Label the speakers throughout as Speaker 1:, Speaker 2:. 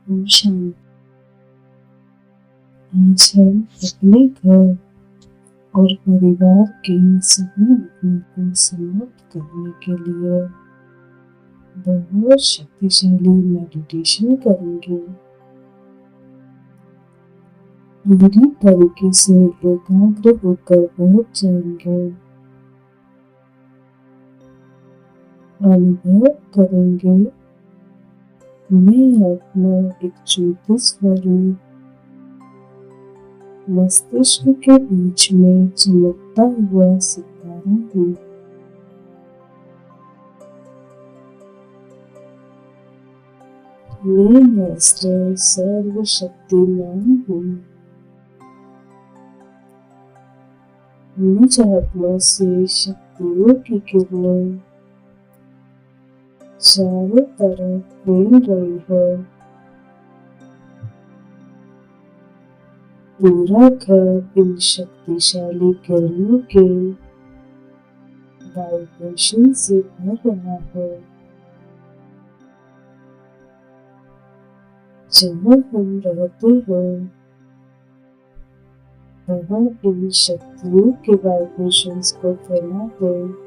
Speaker 1: ओम शांति। आज हम अपने घर और परिवार के सभी लोगों को समाप्त करने के लिए बहुत शक्तिशाली मेडिटेशन करेंगे। पूरी तरीके से एकाग्र होकर बैठ जाएंगे। अनुभव करेंगे मैं आत्मा एक ज्योति स्वरूप मस्तिष्क के बीच में चमकता हुआ सितारा हूँ। मैं मास्टर सर्वशक्तिमान हूँ। मुझ आत्मा से शक्तियों की किरणें चारों तरफ फैल रही है। पूरा घर इन शक्तिशाली किरणों के वाइब्रेशन से भर रहा है। जहाँ हम रहते हैं वहाँ इन शक्तियों के वाइब्रेशंस को फैला दे।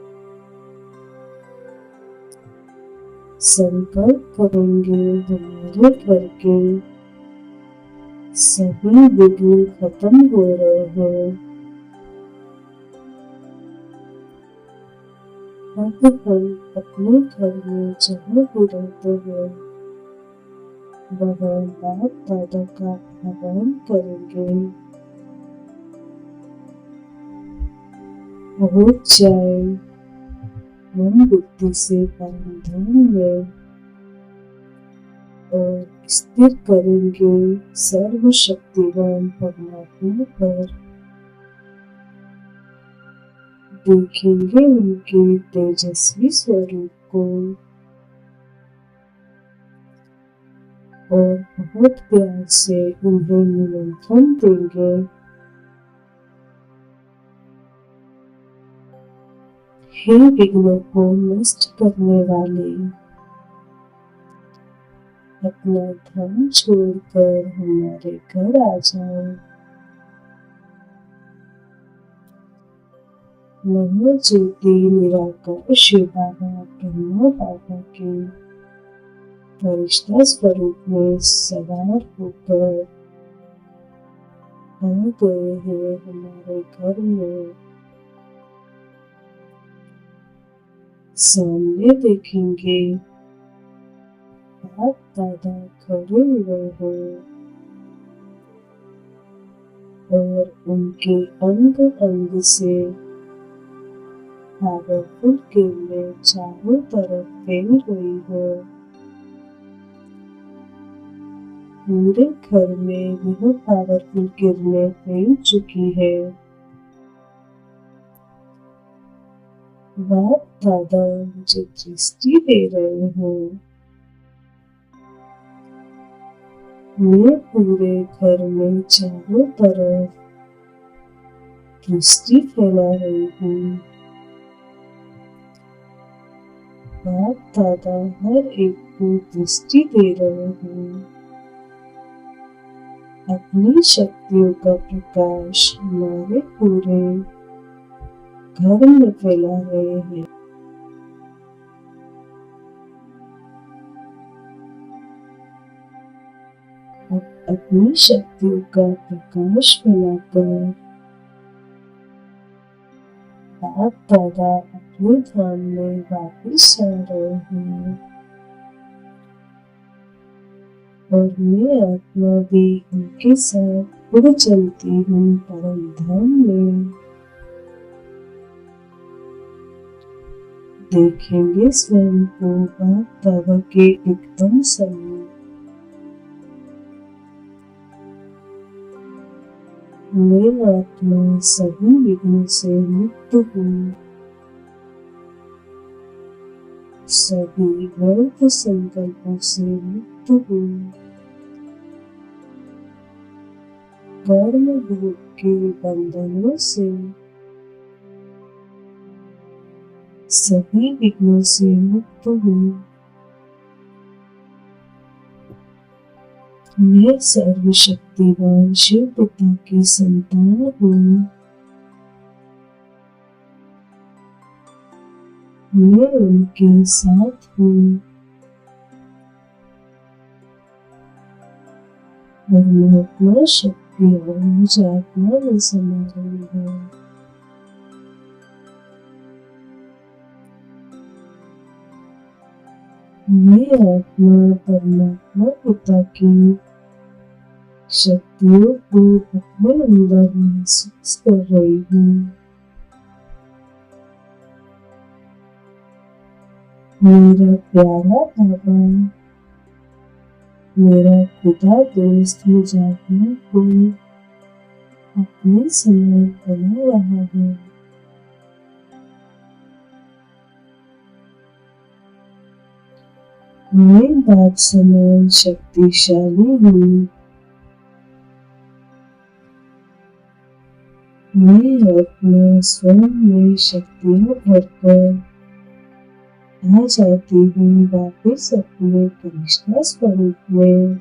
Speaker 1: संकल्प करेंगे हमारे घर के सभी विघ्न खत्म हो रहे हैं। अब हम अपने घर में जहाँ भी रहते हैं वहाँ बाप दादा का आह्वान करेंगे। हो जाए मन बुद्धि से परमधाम में और स्थिर करेंगे सर्वशक्तिवान परमात्मा पर। देखेंगे उनके तेजस्वी स्वरूप को और बहुत प्यार से उन्हें निमंत्रण देंगे। हे विघ्नों को नष्ट करने वाले, अपना धाम छोड़कर हमारे घर आ जाओ। महाज्योति निराकार शिव बाबा ब्रह्मा बाबा के फरिश्ता स्वरूप में सवार होकर आ गए हैं हमारे घर में। सामने देखेंगे बाप दादा खड़े हुए हैं और उनके अंग अंग से पावरफुल किरणें चारों तरफ फैल रही है। पूरे घर में वह पावरफुल किरणें फैल चुकी है। बाप दादा मुझे दृष्टि दे रहे हैं। मैं पूरे घर में चारों तरफ दृष्टि फैला रही हूँ। बाप दादा हर एक को दृष्टि दे रहे हैं। अपनी शक्तियों का प्रकाश हमारे पूरे घर में फैला रहे हैं। अब अपनी शक्तियों का प्रकाश फैलाकर बाप दादा अपने धाम में वापस जा रहे हैं और मैं आत्मा भी उनके साथ उड़ चलती हूँ परम धाम में। देखेंगे स्वयं को बाप दादा के एकदम समीप। मैं आत्मा सभी विघ्नों से मुक्त हूँ। सभी व्यर्थ संकल्पों से मुक्त हूँ। कर्म भोग के बंधनों से सभी विघ्नों से मुक्त हूँ। मैं सर्वशक्तिवान शिव पिता की संतान हूँ। मैं उनके साथ हूँ और महात्मा शक्ति और मुझ आत्मा में समा रही है। मैं आत्मा परमात्मा पिता की शक्तियों को अपने अंदर महसूस कर रही हूँ। मेरा प्यारा बाबा, मेरा खुदा दोस्त मुझ आत्मा को अपने समान बना रहा है। मैं बाप समान शक्तिशाली हूँ। मैं अपना स्वयं में शक्तियाँ भरकर आ जाती हूँ वापिस अपने फरिश्ता स्वरूप में।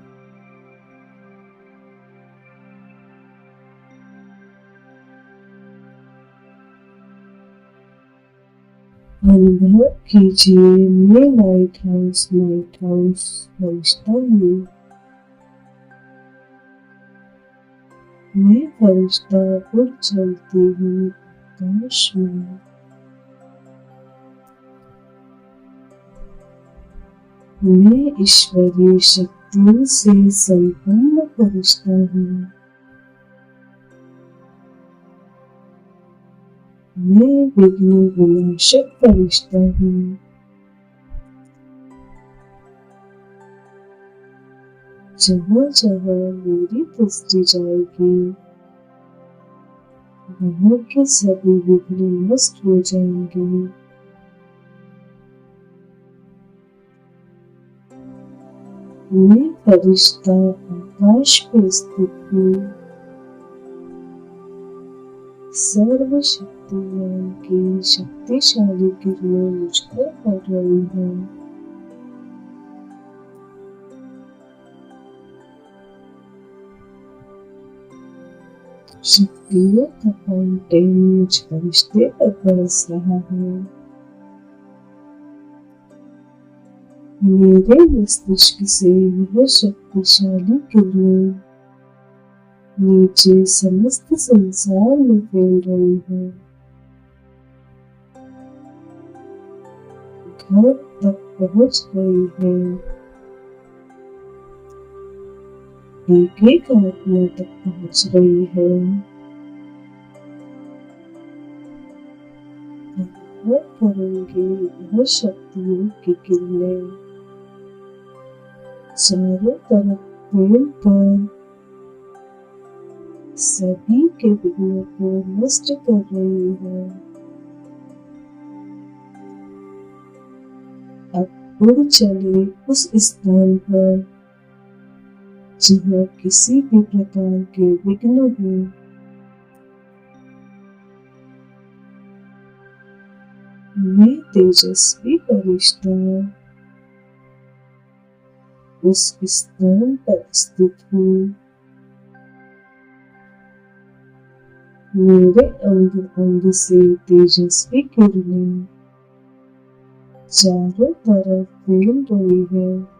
Speaker 1: अनुभव कीजिए, मैं लाइट हाउस फरिश्ता हूँ। मैं फरिश्ता उड़ चलती हूँ आकाश में। मैं ईश्वरीय शक्तियों से संपन्न फरिश्ता हूँ। मैं विघ्न विनाशक फरिश्ता हूँ। जहाँ जहाँ मेरी दृष्टि जाएगी वहाँ के सभी विघ्न नष्ट हो जाएंगे। मैं फरिश्ता आकाश में स्थित हूँ। सर्व शक्तिमान की शक्तिशाली किरणें मुझ पर पड़ रही हैं। शक्तियों का फाउंटेन मुझ फरिश्ते पर बरस रहा है। मेरे मस्तिष्क से यह शक्तिशाली किरणें नीचे समस्त संसार में फैल रही है। घर तक पहुंच रही है। एक एक आत्मा तक पहुंच रही है। अनुभव करेंगे यह शक्तियों की किरणें चारों तरफ फैलकर सभी के विघ्नों को नष्ट कर रही है। अब उड़ चले उस स्थान पर जहाँ किसी भी प्रकार के विघ्न हो। मैं तेजस्वी फरिश्ता उस स्थान पर स्थित हूँ। मेरे अंग अंग से तेजस्वी किरणें चारों तरफ फैल रही है।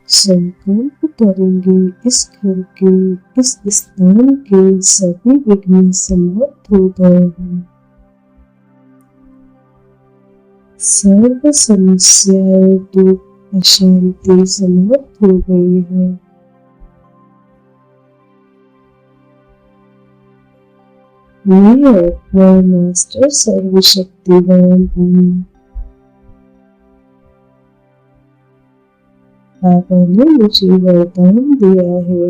Speaker 1: संकल्प करेंगे इस घर के इस स्थान के सभी विघ्न समाप्त हो गए हैं। सर्व समस्याएं दुख अशांति समाप्त हो गई है। मैं आत्मा मास्टर सर्वशक्तिवान हूँ। बाबा ने मुझे वरदान दिया है,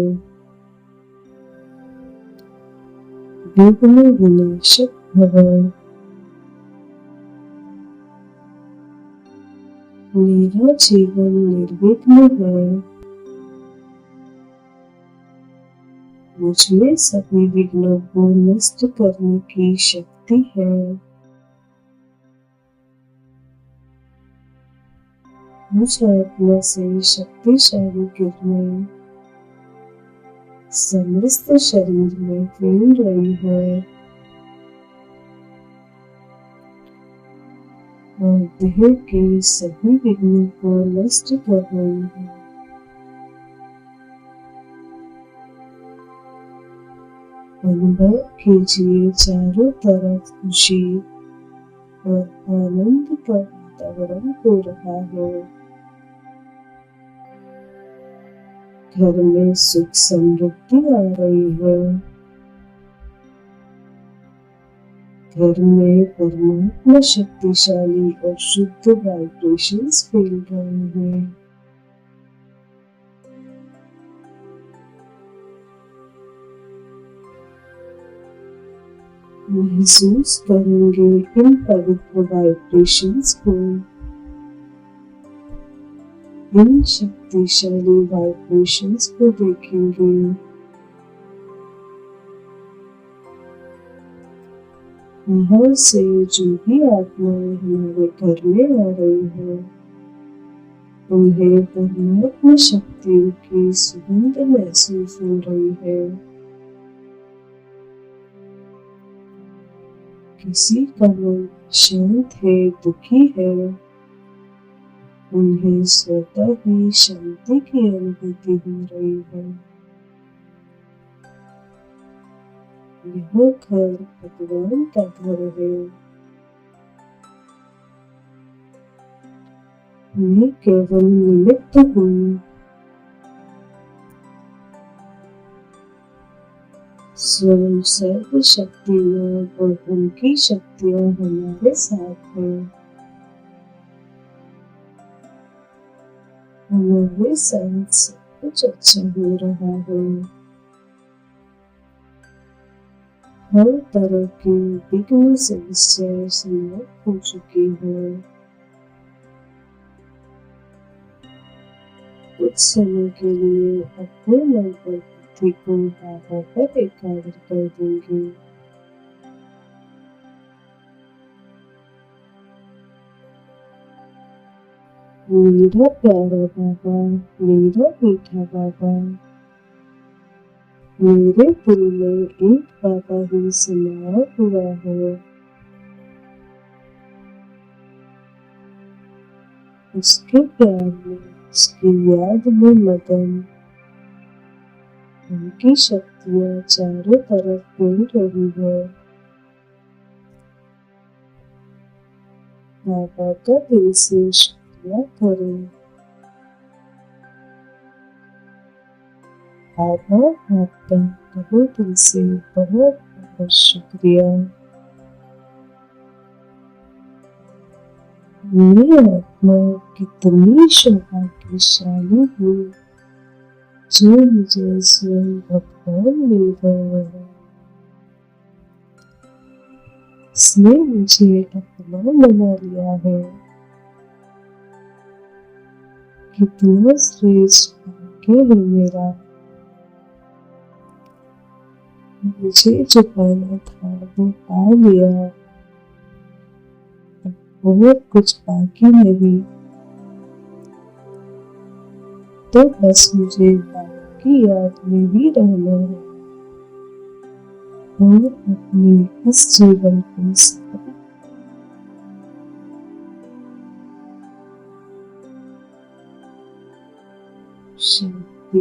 Speaker 1: विघ्न विनाशक भव। मेरा जीवन निर्विघ्न है। मुझ में सभी विघ्नों को नष्ट करने की शक्ति है। मुझ आत्मा से शक्तिशाली किरणें समस्त शरीर में फैल रही है और देह के सभी विघ्नों को नष्ट कर रही है। अनुभव कीजिए चारों तरफ खुशी और आनंद का वातावरण हो रहा है। घर में सुख समृद्धि आ रही है। घर में परमात्मा शक्तिशाली और शुद्ध वाइब्रेशंस फैल रहे हैं। महसूस करेंगे इन पवित्र वाइब्रेशंस को। इन शक्तिशाली वाइब्रेशंस को देखेंगे। बाहर से जो भी आत्माएं हमारे घर में आ रही है, उन्हें परमात्मा शक्तियों की सुगंध महसूस हो रही है। किसी का मन शांत है, दुखी है, उन्हें स्वतः ही शांति की अनुभूति हो रही है। यह घर भगवान का घर है। मैं केवल निमित्त हूँ। स्वयं सर्वशक्तिमान और उनकी शक्तियाँ हमारे साथ हैं। हमारे साथ सब कुछ अच्छा हो रहा है। हर तरह की विघ्न समस्याएं समाप्त हो चुकी है। कुछ समय के लिए अपने मन पर बुद्धि को बाबा पर एकाग्र कर देंगे। मेरा प्यारा बाबा, मेरा मीठा बाबा, मेरे दिल में एक बाबा ही समाया हुआ है। उसके प्यार में, उसकी याद में मगन। उनकी शक्तियाँ चारों तरफ फैल रही है। बाबा का दिल से शुक्रिया करें। बाबा आपका तहे दिल से बहुत बहुत शुक्रिया। मैं आत्मा कितनी सौभाग्यशाली हूँ जो मुझे स्वयं भगवान मिल गए हैं। इसने मुझे अपना बना लिया है। कितना श्रेष्ठ भाग्य है मेरा। मुझे जो पाना था वो पा लिया। बहुत कुछ बाकी नहीं, तो बस मुझे बाबा की याद में ही रहना है और अपने इस जीवन को शांति